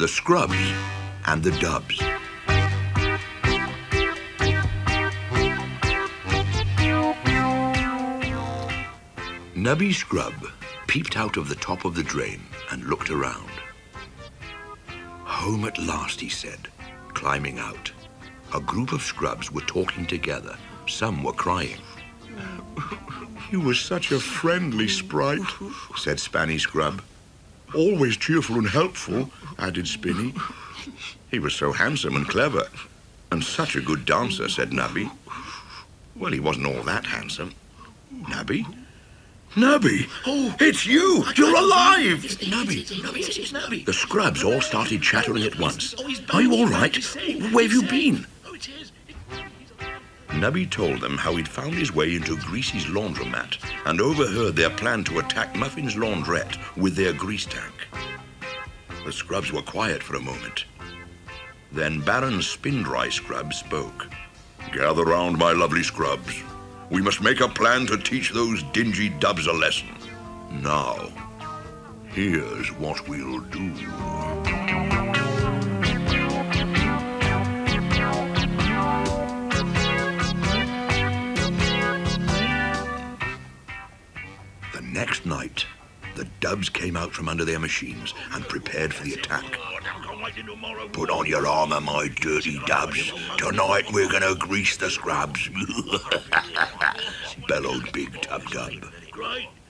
the Scrubs and the Dubs. Nubby Scrub peeped out of the top of the drain and looked around. Home at last, he said, climbing out. A group of Scrubs were talking together. Some were crying. "You were such a friendly sprite," said Spanny Scrub. "Always cheerful and helpful," added Spinny. "He was so handsome and clever, and such a good dancer," said Nubby. "Well, he wasn't all that handsome." "Nubby? Nubby! Oh, it's you! You're alive!" It's Nubby. It's Nubby. The Scrubs all started chattering at once. "Are you all right? Where have you been?" Nubby told them how he'd found his way into Greasy's laundromat and overheard their plan to attack Muffin's laundrette with their grease tank. The Scrubs were quiet for a moment. Then Baron Spindry Scrub spoke. "Gather round, my lovely Scrubs. We must make a plan to teach those dingy Dubs a lesson. Now, here's what we'll do." The next night, the Dubs came out from under their machines and prepared for the attack. "Put on your armor, my dirty Dubs. Tonight we're gonna grease the Scrubs," bellowed Big Tub Dub.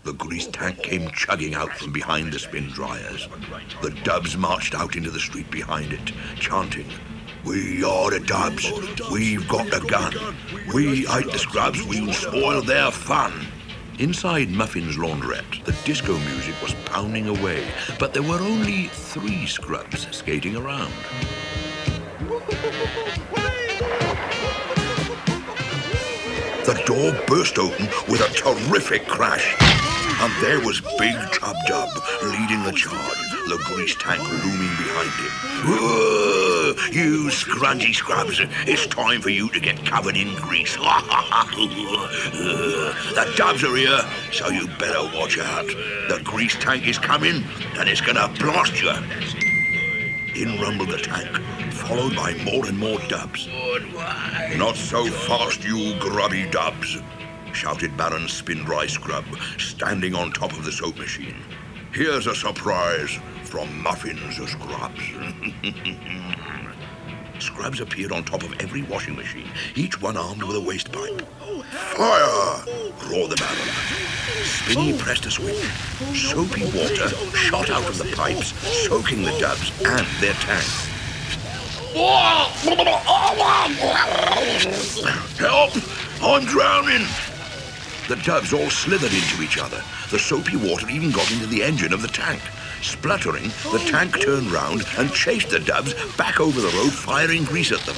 The grease tank came chugging out from behind the spin dryers. The Dubs marched out into the street behind it, chanting, "We are the Dubs. We've got the gun. We hate the Scrubs. We'll spoil their fun." Inside Muffin's laundrette, the disco music was pounding away, but there were only 3 Scrubs skating around. The door burst open with a terrific crash, and there was Big Tub Dub leading the charge, the grease tank looming behind him. "Whoa, you scrungy Scrubs, it's time for you to get covered in grease. The Dubs are here, so you better watch out. The grease tank is coming, and it's gonna blast you." In rumbled the tank, followed by more and more Dubs. "Not so fast, you grubby Dubs," shouted Baron Spindry Scrub, standing on top of the soap machine. "Here's a surprise from Muffin's Scrubs." Scrubs appeared on top of every washing machine, each one armed with a waste pipe. "Fire!" roared the Baron. Spinny pressed a switch. Soapy water shot out of the pipes, soaking the Dubs and their tank. "Help! I'm drowning!" The Dubs all slithered into each other. The soapy water even got into the engine of the tank. Spluttering, the tank turned round and chased the Dubs back over the road, firing grease at them.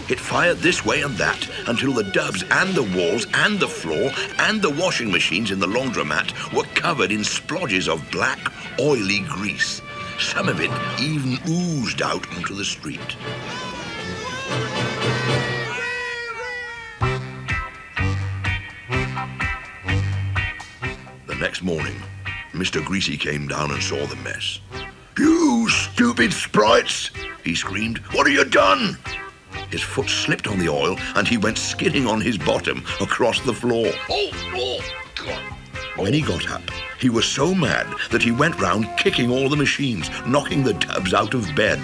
It fired this way and that until the Dubs and the walls and the floor and the washing machines in the laundromat were covered in splodges of black, oily grease. Some of it even oozed out onto the street. The next morning, Mr. Greasy came down and saw the mess. "You stupid sprites!" he screamed. "What have you done?" His foot slipped on the oil and he went skidding on his bottom across the floor. When he got up, he was so mad that he went round kicking all the machines, knocking the Dubs out of bed.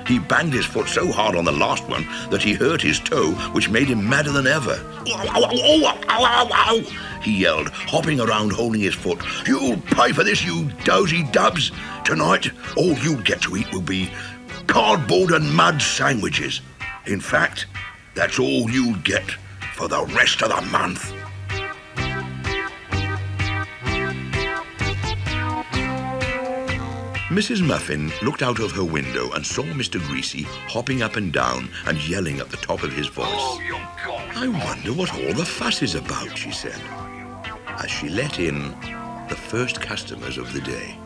He banged his foot so hard on the last one that he hurt his toe, which made him madder than ever. He yelled, hopping around holding his foot. "You'll pay for this, you dozy Dubs. Tonight, all you'll get to eat will be cardboard and mud sandwiches. In fact, that's all you'll get for the rest of the month." Mrs. Muffin looked out of her window and saw Mr. Greasy hopping up and down and yelling at the top of his voice. "I wonder what all the fuss is about," she said, as she let in the first customers of the day.